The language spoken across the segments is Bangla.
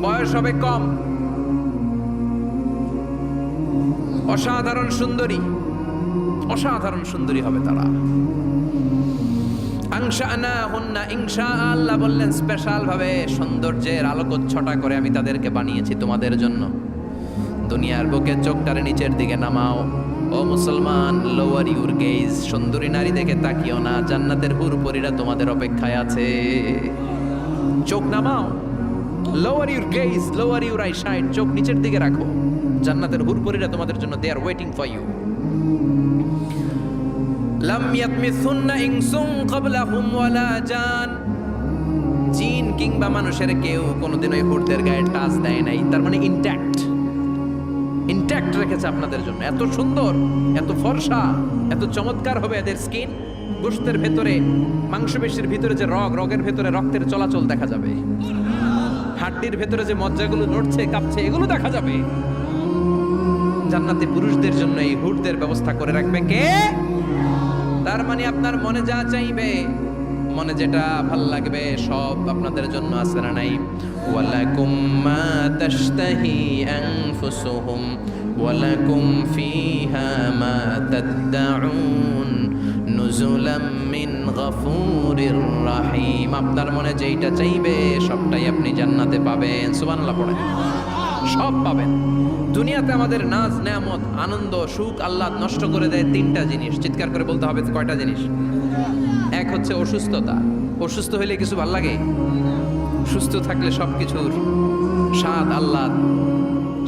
বয়স হবে কম, অসাধারণ সুন্দরী, অসাধারণ সুন্দরী হবে তারা। আল্লাহ বললেন স্পেশাল ভাবে সৌন্দর্যের আলোকচ্ছটা করে আমি তাদেরকে বানিয়েছি তোমাদের জন্য। দুনিয়ার বুকে চোখটারে নিচের দিকে নামাও ও মুসলমান, লোয়ার ইউর গেজ। সুন্দরী নারী দেখে তাকিও না, জান্নাতের হুরপরীরা তোমাদের অপেক্ষায় আছে। চোখ নামাও, lower your gauge, lower your I side, চোখ নিচের দিকে রাখো। জান্নাতের হুরপরীরা তোমাদের জন্য দে আর ওয়েটিং ফর ইউ। লাম ইয়াতমিসুন্না ইনসুন ক্বাবলাহুম ওয়ালা জান। জিন কিংবা মানুষের কেউ কোনোদিন ওই হুরদের গায়ে টাচ দেয় নাই। তার মানে ইনট্যাক্ট রেখেছে আপনাদের জন্য। এত সুন্দর, এত ফর্সা, এত চমৎকার হবে এদের স্কিন। গোশতের ভেতরে, মাংসপেশির ভিতরে যে রগের ভেতরে রক্তের চলাচল দেখা যাবে। হাড্ডির ভেতরে যে মজ্জাগুলো নড়ছে কাঁপছে এগুলো দেখা যাবে। জান্নাতি পুরুষদের জন্য এই হুরদের ব্যবস্থা করে রাখবে কে? তার মানে আপনার মনে যা চাইবে, মনে যেটা ভাল লাগবে সব আপনাদের জন্য আছে না নাই? ওয়ালাকুম মা তাশতাহি আনফুসুহুম ওয়ালাকুম ফিহা মা তাদউন নুজুলাম মিন গফুরির রহিম। আপনার মনে যেইটা চাইবে সবটাই আপনি জান্নাতে পাবেন। সুবহানাল্লাহ পড়েন। সব পাবেন। দুনিয়াতে আমাদের নাজ নেয়ামত, আনন্দ, সুখ আল্লাহ নষ্ট করে দেয় তিনটা জিনিস। চিৎকার করে বলতে হবে কয়টা জিনিস? এক হচ্ছে অসুস্থতা। অসুস্থ হইলে কিছু ভাল লাগে? সুস্থ থাকলে সবকিছুর স্বাদ, আহ্লাদ,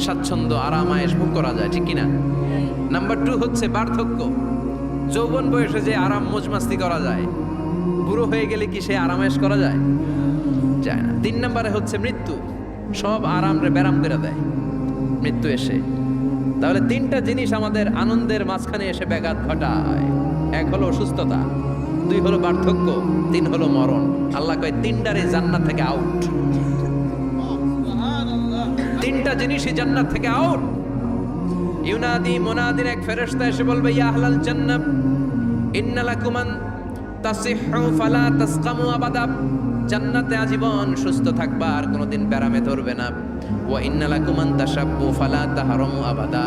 স্বাচ্ছন্দ্য, আরাম আয়েশ ভোগ করা যায়, ঠিক কিনা? নাম্বার 2 হচ্ছে বার্ধক্য। যৌবন বয়সে যে আরাম মজমাস্তি করা যায়, বুড়ো হয়ে গেলে কি সে আরাম আয়েশ করা যায়? যায় না। 3 নম্বরে হচ্ছে মৃত্যু। সব আরাম রে ব্যারাম করে দেয় মৃত্যু এসে। তাহলে 3টা জিনিস আমাদের আনন্দের মাঝখানে এসে ব্যাঘাত ঘটায়। 1 হলো অসুস্থতা, 2 হলো বার্ধক্য, 3 হলো মরণ। আল্লাহ কয় 3টারই জান্নাত থেকে আউট। 3টা জিনিসই জান্নাত থেকে আউট। ইউনাদি মুনাদির এক ফেরেশতা এসে বলবে, ইয়া আহলাল জান্নাত ইন্না লাকুম আন তাসিহু ফালা তাসকামু আবাদা। জান্নাতে আজীবন সুস্থ থাকবা, আর কোনোদিন ব্যারামে ধরবে না। ওয়া ইন্না লাকুম আন তাশাব্বু ফালা তাহরামু আবাদা।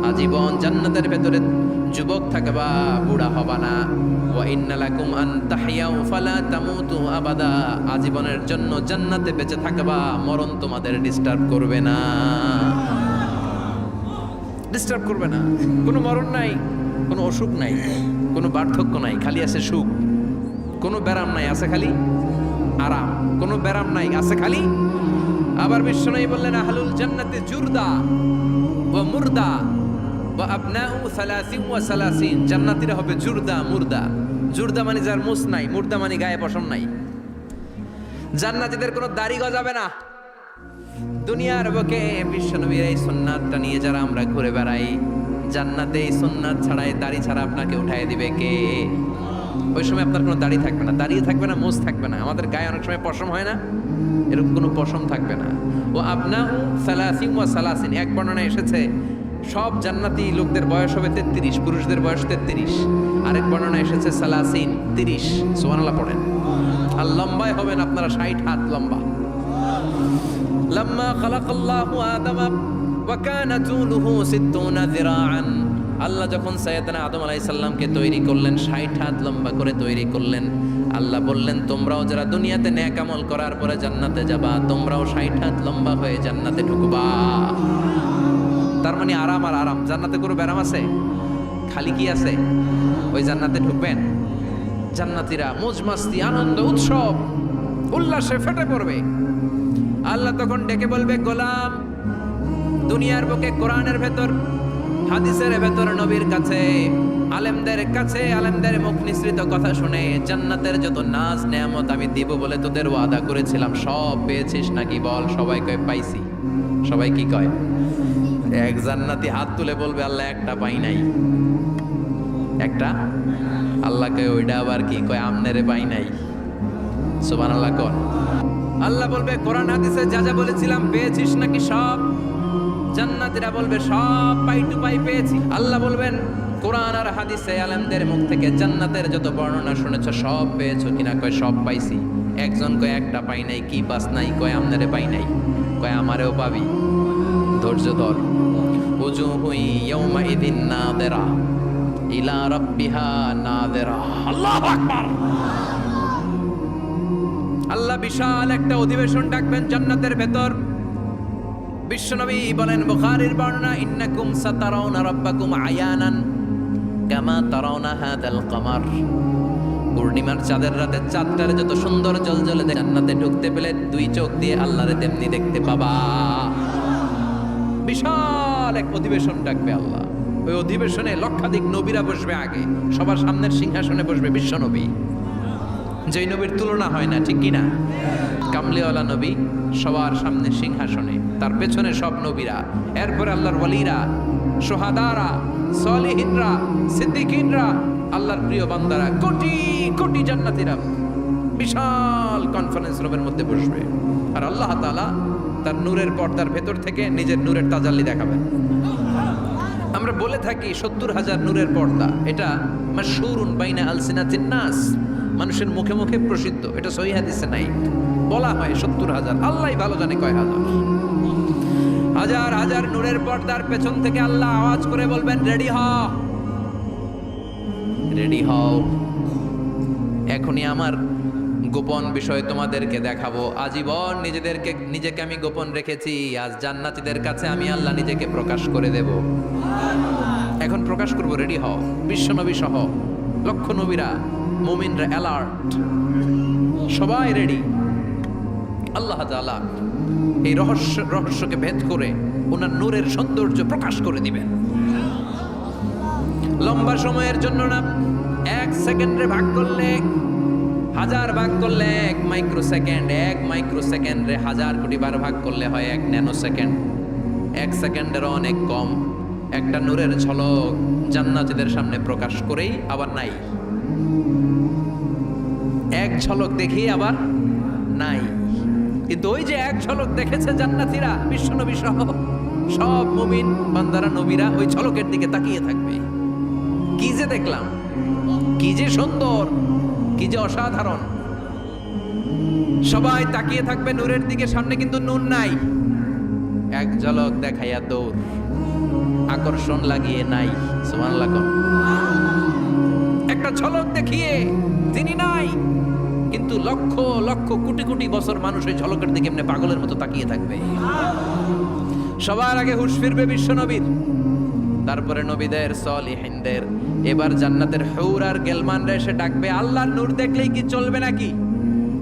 আজীবন জান্নাতের ভেতরে যুবক থাকবা, বুড়া হবা না। ওয়া ইন্না লাকুম আন তাহইয়াউ ফালা তামুতু আবাদা। আজীবনের জন্য জান্নাতে বেঁচে থাকবা, মরণ তোমাদের ডিস্টার্ব করবে না। ডিস্টার্ব করবে না। কোনো মরণ নাই, কোনো অসুখ নাই, কোনো বার্ধক্য নাই, খালি আছে সুখ। কোনো ব্যারাম নাই, আছে খালি আরাম। কোনো ব্যারাম নাই, আছে খালি। আবার বিশ্বনবী বললেন, আহলুল জান্নাতে জুরদা ওয়া মুরদা ওয়া আবনাউ 30 ওয়া 30। জান্নাতীরা হবে জুরদা, মুরদা। জুরদা মানে যার মুছ নাই, মুরদা মানে গায়ে পশম নাই। জান্নাতীদের কোনো দাড়ি গজাবে না। দুনিয়ার বুকে বিশ্বনবীর এই সুন্নাতটা নিয়ে যারা আমরা ঘুরে বেড়াই, জান্নাতে এই সুন্নাত ছাড়াই, দাড়ি ছাড়া আপনাকে উঠায় দিবে কে? ওই সময় আপনার কোনো দাড়ি থাকবে না, দাড়ি থাকবে না, মোজ থাকবে না। আমাদের গায়ে অনেক সময় পশম হয় না, এরকম কোনো পশম থাকবে না। ও আপনা 30 ওয়া 30। এক বর্ণনা এসেছে সব জান্নাতি লোকদের বয়স হবে 33, পুরুষদের বয়স 33। আরেক বর্ণনা এসেছে 30। সুবহানাল্লাহ পড়েন। আর লম্বায় হবেন আপনারা 60 হাত লম্বা। লাম্মা খালাকাল্লাহু আদামা ওয়া কানা তুলুহু 60 যিরাআন। আল্লাহ যখন সাইয়েদনা আদম আলাইহিস সালামকে তৈরি করলেন, 60 হাত লম্বা করে তৈরি করলেন। আল্লাহ বললেন, তোমরাও যারা দুনিয়াতে নেক আমল করার পরে জান্নাতে যাবা, তোমরাও 60 হাত লম্বা হয়ে জান্নাতে ঢুকবা। তার মানে আরাম আর আরাম। জান্নাতে কোনো ব্যারাম আছে? খালি কি আছে? ওই জান্নাতে ঢুকবেন, জান্নাতীরা মজমাস্তি, আনন্দ, উৎসব, উল্লাসে ফেটে পড়বে। আল্লাহ তখন ডেকে বলবে, গোলাম, দুনিয়ার বুকে কোরআনের ভেতর, হাদিসের ভেতর, নবীর কাছে, আলেমদের কাছে, আলেমদের মুখ নিঃসৃত কথা শুনে জান্নাতের যত নাজ নেয়ামত আমি দিব বলে তোদের ওয়াদা করেছিলাম, সব পেয়েছিস নাকি বল? সবাই কয় পাইছি। সবাই কি কয়? এক জান্নাতি হাত তুলে বলবে, আল্লাহ একটা পাই নাই। একটা? আল্লাহ কয় ওইটা আবার কি কয়? আমনেরে পাই নাই। সুবহানাল্লাহ কর। আল্লাহ বলবে, কোরআন হাদিসে যা যা বলেছিলাম পেয়েছিস নাকি সব? জান্নাতীরা বলবে, সব পাই টু পাই পেয়েছি। আল্লাহ বলবেন, কোরআন আর হাদিসে আলেমদের মুখ থেকে জান্নাতের যত বর্ণনা শুনেছ সব পেয়েছো কিনা? কয় সব পাইছি। একজন কয় একটা পাই নাই, কি পাস নাই, কয় আমনারে পাই নাই, কয় আমারেও পাবি, ধৈর্য ধর। উজুহু ইয়াউমাইযিন নাযিরা ইলা রাব্বিহা নাযিরা। আল্লাহু আকবার। আল্লাহ বিশাল একটা অধিবেশন ডাকবেন জান্নাতের ভেতর। বিশ্বনবী বলেন, বুখারীর বর্ণনা, ইন্নাকুম সাতারাউনা রাব্বাকুম আয়ানান কামা তারাউনা হাদাল কমার। পূর্ণিমার চাঁদের রাতে চাঁদটারে যত সুন্দর জ্বলজ্বলে জান্নাতে ঢুকতে পেলে দুই চোখ দিয়ে আল্লাহরে তেমনি দেখতে পাবা। বিশাল এক অধিবেশন ডাকবে আল্লাহ। ওই অধিবেশনে লক্ষাধিক নবীরা বসবে। আগে সবার সামনের সিংহাসনে বসবে বিশ্বনবী, যেই নবীর তুলনা হয় না, ঠিক কিনা? কামলিওয়ালা নবী সবার সামনে সিংহাসনে, তার পেছনে সব নবীরা, এরপরে আল্লাহর ওয়ালিরা, সোহাদারা, সলিহিনরা, সিদ্দিকিনরা, আল্লাহর প্রিয় বান্দারা, কোটি কোটি জান্নাতীরা বিশাল কনফারেন্স রুমের মধ্যে বসবে। আর আল্লাহ তাআলা তার নূরের পর্দার ভেতর থেকে নিজের নূরের তাজাল্লি দেখাবেন। আমরা বলে থাকি 70,000 নূরের পর্দা, এটা মাশহুরুন বাইনা আলসিনাতিন নাস, মানুষের মুখে মুখে প্রসিদ্ধ। এটা সহিহ হাদিসে নাই, বলা হয় 70,000, আল্লাহই ভালো জানে কয় হাজার। হাজার হাজার নূরের পর্দার পেছন থেকে আল্লাহ আওয়াজ করে বলবেন, রেডি হও, রেডি হও, এখনই আমার গোপন বিষয় তোমাদেরকে দেখাবো। আজীবন নিজেকে আমি গোপন রেখেছি, আজ জান্নাতীদের কাছে আমি আল্লাহ নিজেকে প্রকাশ করে দেব। এখন প্রকাশ করব, রেডি হও। বিশ্বনবী সহ লক্ষ নবীরা, মুমিনরা অ্যালার্ট, সবাই রেডি। আল্লাহ তাআলা এই রহস্যকে ভেদ করে ওনার নূরের সৌন্দর্য প্রকাশ করে দিবেন। লম্বা সময়ের জন্য না, 1 সেকেন্ডে ভাগ করলে, হাজার ভাগ করলে 1 মাইক্রোসেকেন্ড, 1 মাইক্রোসেকেন্ডে 1000 কোটি বার ভাগ করলে হয় 1 ন্যানো সেকেন্ড। 1 সেকেন্ডেরও অনেক কম একটা নূরের ঝলক জান্নাতীদের সামনে প্রকাশ করেই আবার নাই। এক ঝলক দেখি আবার নাই। কিন্তু ওই যে এক ঝলক দেখেছে জান্নাতীরা, বিশ্বনবী সহ সব মুমিন বান্দারা, নবীরা ওই ঝলকের দিকে তাকিয়ে থাকবে। কি যে দেখলাম, কি যে সুন্দর, কি যে অসাধারণ। সবাই তাকিয়ে থাকবে নূরের দিকে, সামনে কিন্তু নূর নাই। এক ঝলক দেখাইয়া দৌড়, আকর্ষণ লাগিয়ে নাই। সুবহানাল্লাহ। একটা ঝলক দেখিয়ে তিনি নাই, কিন্তু লক্ষ লক্ষ কোটি কোটি বছর মানুষ ওই ঝলকের দিকে এমনি পাগলের মতো তাকিয়ে থাকবে। সবার আগে হুঁশ ফিরবে বিশ্বনবীর, তারপরে নবীদের, সলিহিনদের। এবার জান্নাতের হুর আর গেলমানরা এসে ডাকবে, আল্লাহর নূর দেখলেই কি চলবে নাকি?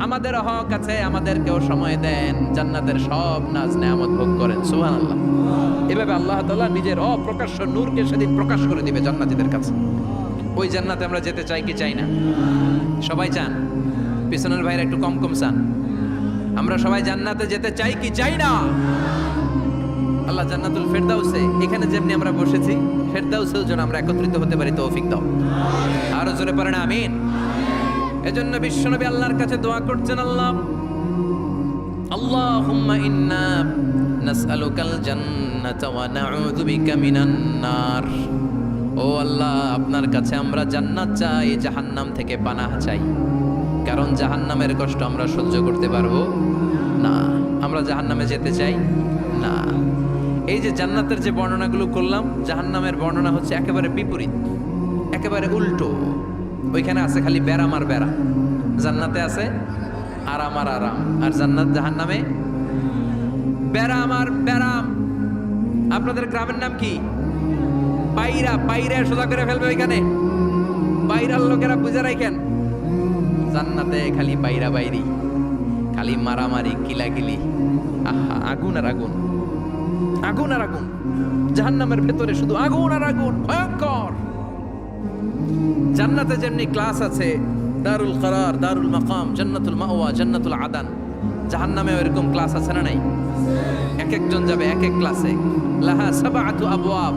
আমাদের হক আছে, আমাদেরকেও সময় দেন, জান্নাতের সব নাজ নেয়ামত ভোগ করেন। সুবহানাল্লাহ। এভাবে আল্লাহ তাআলা নিজের অপ্রকাশ্য নূরকে সেদিন প্রকাশ করে দিবে জান্নাতীদের কাছে। ওই জান্নাতে আমরা যেতে চাই কি চাই না? সবাই চান? পিছনের ভাইরা একটু কম কম চান। আমরা সবাই জান্নাতে যেতে চাই কি চাই না? আল্লাহ জান্নাতুল ফেরদাউসে, এখানে যেমনি আমরা বসেছি, ফেরদাউসেও যেন আমরা একত্রিত হতে পারি, তৌফিক দাও। আরো জোরে পড়েন আমিন। এজন্য বিশ্বনবী আল্লাহর কাছে দোয়া করছেন, আল্লাহ, আল্লাহুম্মা ইন্না নাসআলুকাল জান্নাতা ওয়া নাউযু বিকা মিনান নার। ও আল্লাহ, আপনার কাছে আমরা জান্নাত চাই, জাহান্নাম থেকে পানাহ চাই। কারণ জাহান্নামের কষ্ট আমরা সহ্য করতে পারবো না। আমরা জাহান্নামে যেতে চাই না। এই যে জান্নাতের যে বর্ণনাগুলো করলাম, জাহান্নামের বর্ণনা হচ্ছে একেবারে বিপরীত, একেবারে উল্টো। ওইখানে আছে খালি ব্যারাম আর ব্যারাম, জান্নাতে আছে আরাম আর আরাম। আর জাহান্নামে ব্যারাম আর ব্যারাম। আপনাদের গ্রামের নাম কি? পাইরা। পাইরা সোজা করে ফেলবে ওইখানে। বাইরার লোকেরা বুঝে রাখেন, জান্নাতে খালি বাইরা বাইরি, খালি মারামারি, কিলাকিলি, আহা, আগুন আর আগুন, আগুন আর আগুন। জাহান্নামের ভেতরে শুধু আগুন আর আগুন, ভয়ঙ্কর। জান্নাতে যেমনি ক্লাস আছে, দারুল করার, দারুল মাকাম, জান্নাতুল মাওয়া, জান্নাতুল আদান, জাহান্নামে এরকম ক্লাস আছে না নাই? এক একজন যাবে এক এক ক্লাসে। লাহা সাবআতু আবওয়াব,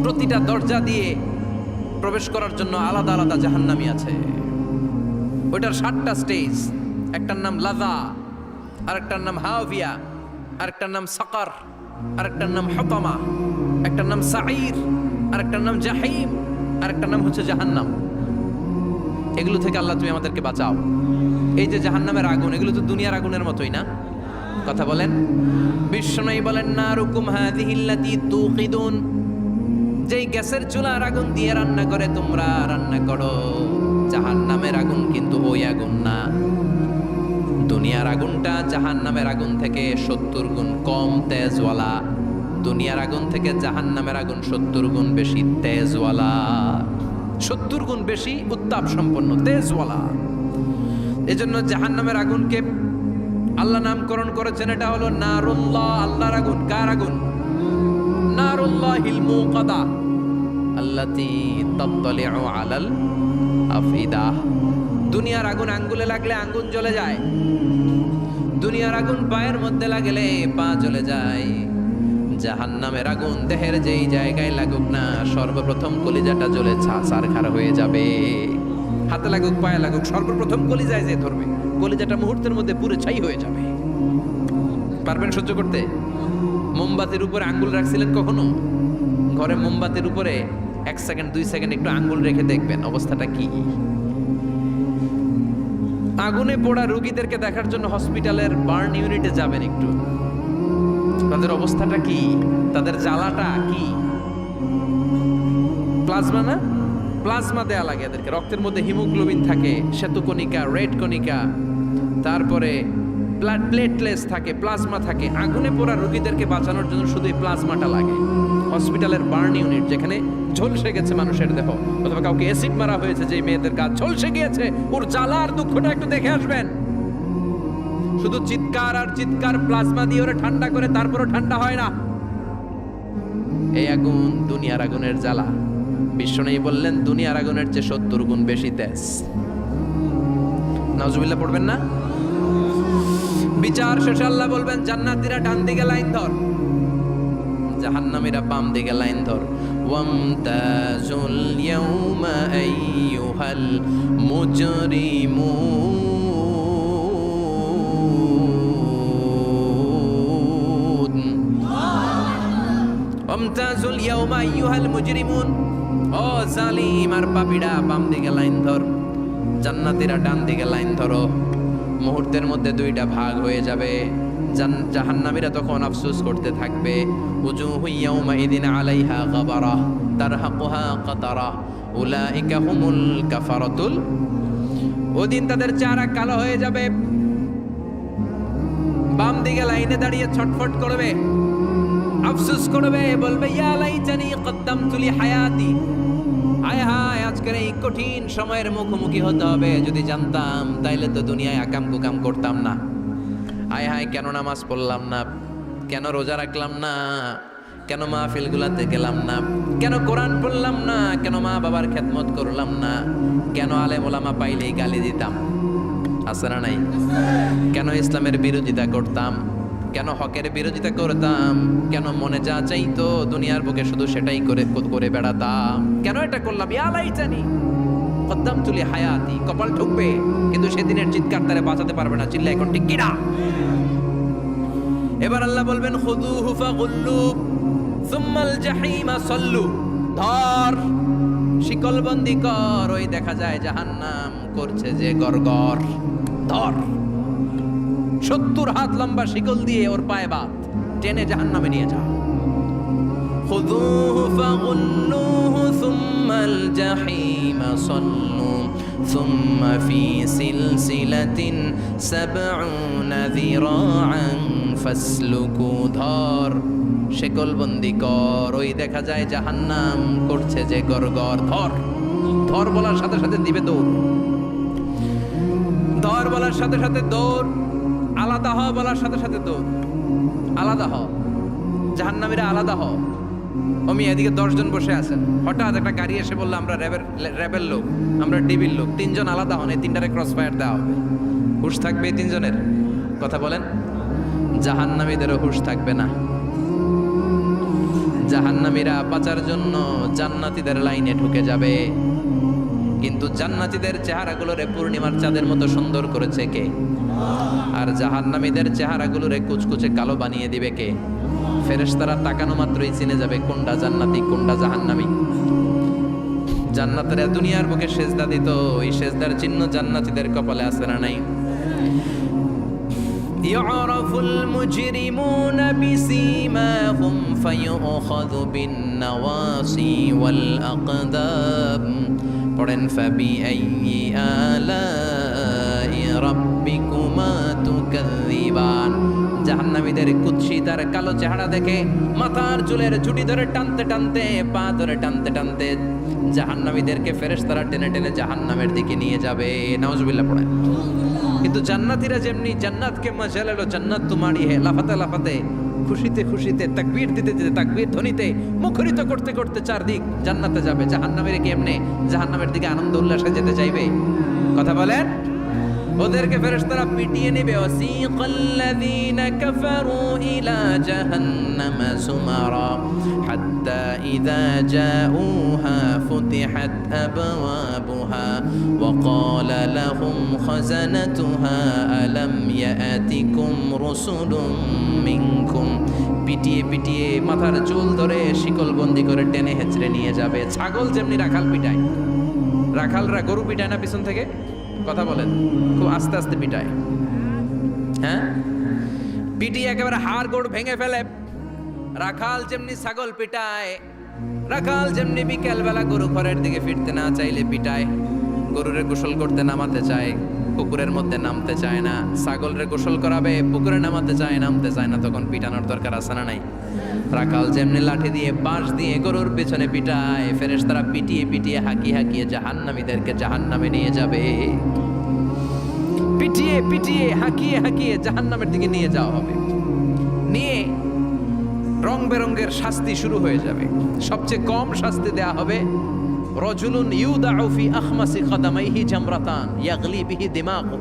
প্রতিটা দরজা দিয়ে প্রবেশ করার জন্য আলাদা আলাদা জাহান্নামী আছে। ওইটার 7টা স্টেজ। একটার নাম লাযা, আরেকটার নাম হাওয়িয়া, আরেকটার নাম সাকার, আরেকটার নাম হুতামা, একটার নাম সাঈর, আরেকটার নাম জাহিম, আরেকটার নাম হচ্ছে জাহান্নাম। এগুলো থেকে আল্লাহ তুমি আমাদেরকে বাঁচাও। এই যে জাহান্নামের আগুন, এগুলো তো দুনিয়ার আগুনের মতোই না? কথা বলেন। বিশ্বনবী বলেন, নারুকুম হাযিহিল্লাতী তুকিদুন, যেই গ্যাসের চুলার আগুন দিয়ে রান্না করে তোমরা রান্না করো, জাহান্নামের আগুন কিন্তু ওই আগুন না। দুনিয়ার আগুনটা জাহান্নামের আগুন থেকে 70 গুণ কম তেজওয়ালা। দুনিয়ার আগুন থেকে জাহান্নামের আগুন 70 গুণ বেশি তেজওয়ালা, 70 গুণ বেশি উত্তাপ সম্পন্ন তেজওয়ালা। এজন্য জাহান্নামের আগুনকে আল্লাহ নামকরণ করেছেন, এটা হলো নারুল্লাহ, আল্লাহর আগুন। কার আগুন? নারুল্লাহিল মুকাদা আল্লাতী তাত্তালিউ আলাল আফিদা। দুনিয়ার আগুন আঙ্গুলে লাগলে আঙ্গুল জ্বলে যায়, দুনিয়ার আগুন পায়ের মধ্যে লাগলে পা জ্বলে যায়। জাহান্নামের আগুন দেহের যেই জায়গায় লাগুক না, সর্বপ্রথম কলিজাটা জ্বলে ছারখার হয়ে যাবে। হাতে লাগুক পায়ে লাগুক, সর্বপ্রথম কলিজায় যে ধরবে, কলিজাটা মুহূর্তের মধ্যে পুরো ছাই হয়ে যাবে। পারবেন সহ্য করতে? মোমবাতির উপরে আঙ্গুল রাখছিলেন কখনো? ঘরে মোমবাতির উপরে 1 সেকেন্ড 2 সেকেন্ড একটু আঙ্গুল রেখে দেখবেন অবস্থাটা কি। আগুনে পোড়া রোগীদেরকে দেখার জন্য হসপিটালের বার্ন ইউনিটে যাবেন, একটু তাদের অবস্থাটা কি, তাদের জ্বালাটা কি। প্লাজমা না, প্লাজমা দেয়া লাগে এদেরকে। রক্তের মধ্যে হিমোগ্লোবিন থাকে, শ্বেতকণিকা, রেড কণিকা, তারপরে ব্লাড প্লেটলেটস থাকে, প্লাজমা থাকে। আগুনে পোড়া রোগীদেরকে বাঁচানোর জন্য শুধু এই প্লাজমাটা লাগে। হসপিটালের বার্ন ইউনিট, যেখানে ঝলসে গেছে মানুষের দেহ, অথবা কাউকে অ্যাসিড মারা হয়েছে, যে মেয়েদের গা ঝলসে গিয়েছে, ওর জ্বালা আর দুঃখটা একটু দেখে আসবেন। শুধু চিৎকার আর চিৎকার, প্লাজমা দিয়ে ওরা ঠান্ডা করে, তারপরও ঠান্ডা হয় না। এই আগুন দুনিয়ার আগুনের জ্বালা। বিশ্বনবী বললেন, দুনিয়ার আগুনের চেয়ে 70 গুণ বেশি তেজ। নাউজুবিল্লাহ পড়বেন না? বিচার শেষে আল্লাহ বলবেন, জান্নাতীরা ডান দিকে লাইন ধর, জাহান্নামীরা বাম দিকে লাইন ধর। ওয়ামতাজুল ইয়াউমা আইয়ুহাল মুজরিমুন, ওয়ামতাজুল ইয়াউমা আইয়ুহাল মুজরিমুন, ও জালিম আর পাপীরা বাম দিকে লাইন ধর, জান্নাতীরা ডান দিকে লাইন ধরো। মুহূর্তের মধ্যে দুইটা ভাগ হয়ে যাবে। জাহান্নামীরা তখন আফসোস করতে থাকবে, উজুহু ইয়াউমাইদিন আলাইহা গাবারা তারহাকুহা কাতারা উলাইকা হুমুল কাফারাতুল। ওদিন তাদের চেহারা কালো হয়ে যাবে। বাম দিকে লাইনে দাঁড়িয়ে ছটফট করবে, আফসোস করবে, বলবে, ইয়া লাইতানি কদ্দামতু লি হায়াতি, হায় হায় আজকের এই কঠিন সময়ের মুখোমুখি হতে হবে, যদি জানতাম তাইলে তো দুনিয়ায় আকাম কুকাম করতাম না। হায় হায় কেন নামাজ পড়লাম না, কেন রোজা রাখলাম না, কেন মাহফিলগুলাতে গেলাম না, কেন কোরআন পড়লাম না, কেন মা বাবার খেদমত করলাম না, কেন আলেম ওলামা পাইলেই গালি দিতাম, আছে না নাই? কেন ইসলামের বিরোধিতা করতাম, কেন হকের বিরোধিতা করতাম, কেন মনে যা চাইতো দুনিয়ার বুকে শুধু সেটাই করে বেড়াতাম, কেন এটা করলাম? ইয়া লাইতানি কদ্দামতু লি হায়াতি। কপাল ঠুকবে, কিন্তু সেদিনের চিৎকার তারে বাঁচাতে পারবে না। চিল্লা এখন ঠিক কিনা? এবার আল্লাহ বলবেন, খুযুহু ফাগুল্লু সুম্মাল জাহিমা সাল্লু, ধর শিকলবন্দি কর। ওই দেখা যায় জাহান্নাম করছে যে গরগর, ধর 70 হাত লম্বা শিকল দিয়ে ওর পায়ে বাঁধ, টেনে জাহান্নামে নিয়ে যা। খুযুহু ফাগুল্লুহু সুম্মাল জাহিমা সাল্লু সুম্মা ফি সিলসিলাতিন 70 যিরাআন ফাসলুকু, ধর শিকলবন্দি কর। ওই দেখা যায় জাহান্নাম করছে যে গরগর, ধর। ধর বলার সাথে সাথে দিবে দৌড়, ধর বলার সাথে সাথে দৌড়, আলাদা হ বলার সাথে সাথে দৌড়, আলাদা হ। জাহান্নামীরা আলাদা হ। আমি এদিকে 10 জন বসে আছেন, হঠাৎ একটা গাড়ি এসে বললো আমরা র্যাবের লোক, আমরা ডিবির লোক, 3 জন আলাদা হন, এই 3টারে ক্রস ফায়ার দেওয়া হবে। হুশ থাকবে এই 3 জনের? কথা বলেন। জাহান্নামীদেরও হুশ থাকবে না। জাহান্নামীরা বাঁচার জন্য জান্নাতীদের লাইনে ঢুকে যাবে, কিন্তু জান্নাতীদের চেহারাগুলোরে পূর্ণিমার চাঁদের মতো সুন্দর করেছে কে? আর জাহান্নামীদের চেহারাগুলোরে কুচকুচে কালো বানিয়ে দিবে কে? ফেরেশতারা তাকানো মাত্রই চিনে যাবে কোনটা জান্নাতি কোনটা জাহান্নামী। জান্নাতের দুনিয়ার বুকে সেজদা দিত, ওই সেজদার চিহ্ন জান্নাতীদের কপালে আছে না নাই? يعرف المجرمون بسيماهم فيؤخذ بالنواصي والأقدام পড়েন فبأي آلاء ربكما تكذبان। জাহান্নামীদের কুৎসিত আর কালো চেহারা দেখে মাথার চুলের ঝুঁটি ধরে টানতে টানতে, পা ধরে টানতে টানতে জাহান্নামীদেরকে ফেরেশতারা টেনে টেনে জাহান্নামের দিকে নিয়ে যাবে। নাউজুবিল্লাহ পড়েন। কিন্তু জান্নাতীরা যেমনি জান্নাতকে মজা লেলো, জান্নাত তোমারই হে, লাফাতে লাফাতে, খুশিতে খুশিতে, তাকবীর দিতে দিতে, তাকবীর ধ্বনিতে মুখরিত করতে করতে চারদিক জান্নাতে যাবে। জাহান্নামের কেমনে জাহান্নামের দিকে আনন্দ উল্লাসে যেতে চাইবে? কথা বলেন। ওদেরকে ফেরেশতারা পিটিয়ে নেবে। ওয়াসিকাল্লাযীনা কাফারু ইলা জাহান্নামা সুমারা হাত্তা ইযা জাউহা ফুতিহাত আবওয়াবুহা ওয়া ক্বালা লাহুম খাযানাতুহা আলাম ইয়াতিকুম রাসূলুম মিনকুম। পিটিয়ে পিটিয়ে মাথার চুল ধরে শিকলবন্দি করে টেনে হেঁচড়ে নিয়ে যাবে। ছাগল যেমনি রাখাল পিটায়, রাখালরা গরু পিটায় না পিছন থেকে? কথা বলেন। খুব আস্তে আস্তে পিটায়, হ্যাঁ, পিটিয়ে একেবারে হাড় গোড় ভেঙে ফেলে। রাখাল যেমনি ছাগল পিটায়, রাখাল যেমনি বিকেল বেলা গরু ঘরের দিকে ফিরতে না চাইলে পিটায়, গরুরে গোসল করতে নামাতে চায়, পুকুরের মধ্যে নামতে চায় না, ছাগলরে গোসল করাবে, পুকুরে নামাতে চায়, নামতে চায় না, তখন পিটানোর দরকার আছে না নাই? রাখাল যেমনি লাঠি দিয়ে বাঁশ দিয়ে গরুর পেছনে পিটায়, ফেরেশতারা পিটিয়ে পিটিয়ে হাঁকিয়ে হাঁকিয়ে জাহান্নামীদেরকে জাহান্নামে নিয়ে যাবে। পিটিয়ে পিটিয়ে হাঁকিয়ে হাঁকিয়ে জাহান্নামের দিকে নিয়ে যাওয়া হবে। নিয়ে রং বেরঙ্গের শাস্তি শুরু হয়ে যাবে। সবচেয়ে কম শাস্তি দেয়া হবে রজুলুন ইউদাউ ফি আখমাসি কদামাইহি জামরাতান ইয়াগলি বিহি দিমাগু।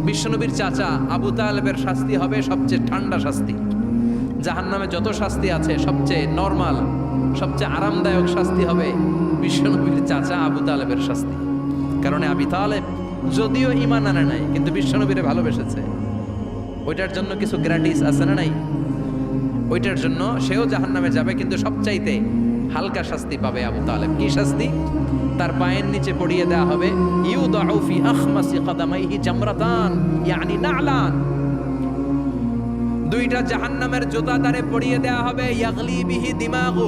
বিশ্বনবীর চাচা আবু তালেবের শাস্তি হবে সবচেয়ে ঠান্ডা শাস্তি। জাহান্নামে যত শাস্তি আছে সবচেয়ে নরমাল, সবচেয়ে আরামদায়ক শাস্তি হবে বিশ্বনবীর চাচা আবু তালেবের শাস্তি। কারণ আবু তালেব যদিও ঈমান আনে নাই, কিন্তু বিশ্বনবীরে ভালোবেসেছে। ওইটার জন্য কিছু গ্র্যাটিস আছে না নাই? ওইটার জন্য সেও জাহান্নামে যাবে, কিন্তু সবচাইতে হালকা শাস্তি পাবে আবু তালেব। কি শাস্তি? তার পায়ের নিচে পড়িয়ে দেওয়া হবে ইউদাউ ফি আখমাসি কদামাইহি জামরাতান ইয়ানি নালান। দুইটা জাহান্নামের জুতা তারে পড়িয়ে দেওয়া হবে, ইয়াগলি বিহি দিমাগু।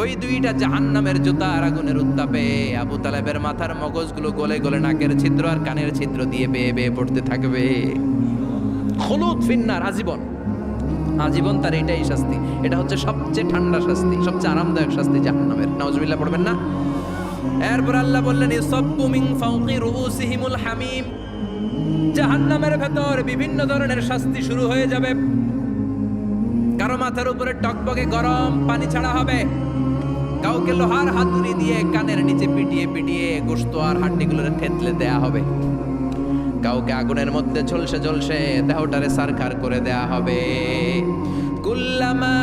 ওই দুইটা জাহান্নামের জুতা আর আগুনের উত্তাপে আবু তালেবের মাথার মগজগুলো গলে গলে নাকের ছিদ্র আর কানের ছিদ্র দিয়ে বেয়ে বেয়ে পড়তে থাকবে। খুলুদ ফিন্নার, আজীবন, আজীবন তার এটাই শাস্তি। এটা হচ্ছে সবচেয়ে ঠান্ডা শাস্তি, সবচেয়ে আরামদায়ক শাস্তি জাহান্নামের। নাউজুবিল্লাহ পড়বেন না? এরপর আল্লাহ বললেন ইউসাব্বু মিন ফাওকি রুউসিহিমুল হামিম। জাহান্নামের ভেতর বিভিন্ন ধরনের শাস্তি শুরু হয়ে যাবে। কারো মাথার উপরে টকবকে গরম পানি ছাড়া হবে, কাউকে লোহার হাতুড়ি দিয়ে কানের নিচে পিটিয়ে পিটিয়ে গোশত আর হাড্ডিগুলোর থেতলে দেয়া হবে, কাউকে আগুনের মধ্যে ঝলসে ঝলসে দেহটারে সারখার করে দেয়া হবে। কুল্লামা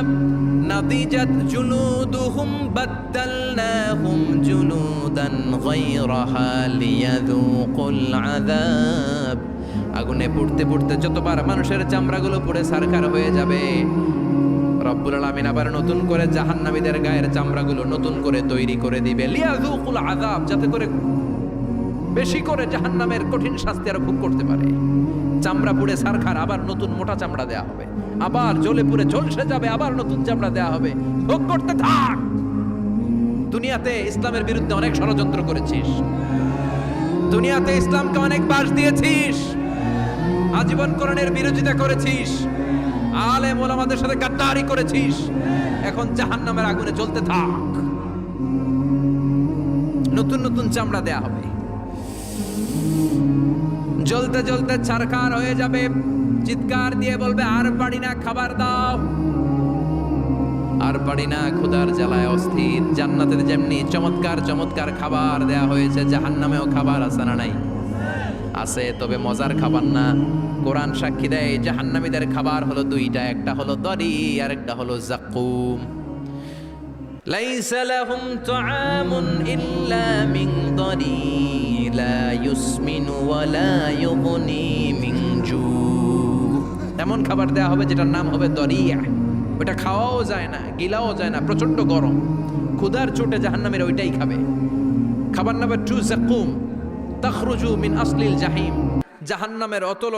নাদিজাত জুলুদুহুম বাদদালনাহুম জুলুদান গায়রাহা লিয়াযুকুল আযাব। আগুনে পুড়তে পুড়তে যতবার মানুষের চামড়াগুলো পুড়ে সারখার হয়ে যাবে, রব্বুল আলামিন আবার নতুন করে জাহান্নামীদের গায়ের চামড়াগুলো নতুন করে তৈরি করে দিবে। লিয়াযুকুল আযাব, যাতে করে বেশি করে জাহান্নামের কঠিন শাস্তি আর ভোগ করতে পারে। চামড়া পুড়ে সারখার, আবার নতুন মোটা চামড়া দেয়া হবে, আবার জ্বলে পুড়ে ঝলসে যাবে, আবার নতুন চামড়া দেয়া হবে। ভোগ করতে থাক। দুনিয়াতে ইসলামের বিরুদ্ধে অনেক ষড়যন্ত্র করেছিস, দুনিয়াতে ইসলামকে অনেক বাস দিয়েছিস, আজীবন কোরআনের বিরোধিতা করেছিস, আলেম ওলামাদের সাথে গাদ্দারি করেছিস। এখন জাহান্নামের আগুনে জ্বলতে থাক, নতুন নতুন চামড়া দেয়া হবে। জ্বলতে জ্বলতে ছারখার হয়ে যাবে, চিৎকার দিয়ে বলবে আর পারি না, খাবার দাও। আর পারি না, ক্ষুধার জ্বালায় অস্থির। জান্নাতে যেমনি চমৎকার চমৎকার খাবার দেয়া হয়েছে, জাহান্নামেও খাবার আছে না নাই? আছে, তবে মজার খাবার না। কোরআন সাক্ষী দেয় জাহান্নামীদের খাবার হলো দুইটা, একটা হলো দরি আর একটা হলো যাকুম। লাইসা লাহুম তুআমুন ইল্লা মিন দরি লা ইউসমিনু ওয়া লা ইউগনি মিন জু। এমন খাবার দেয়া হবে যেটার নাম হবে দরিয়া। ওটা খাওয়াও যায় না, গিলাও যায় না, প্রচন্ড গরম। ক্ষুধার চোটে জাহান্নামীরা ওইটাই খাবে। খাবার নাম্বার 2 জাকুম তাখরুজু মিন আসলিল জাহিম, জাহান্নামের অতল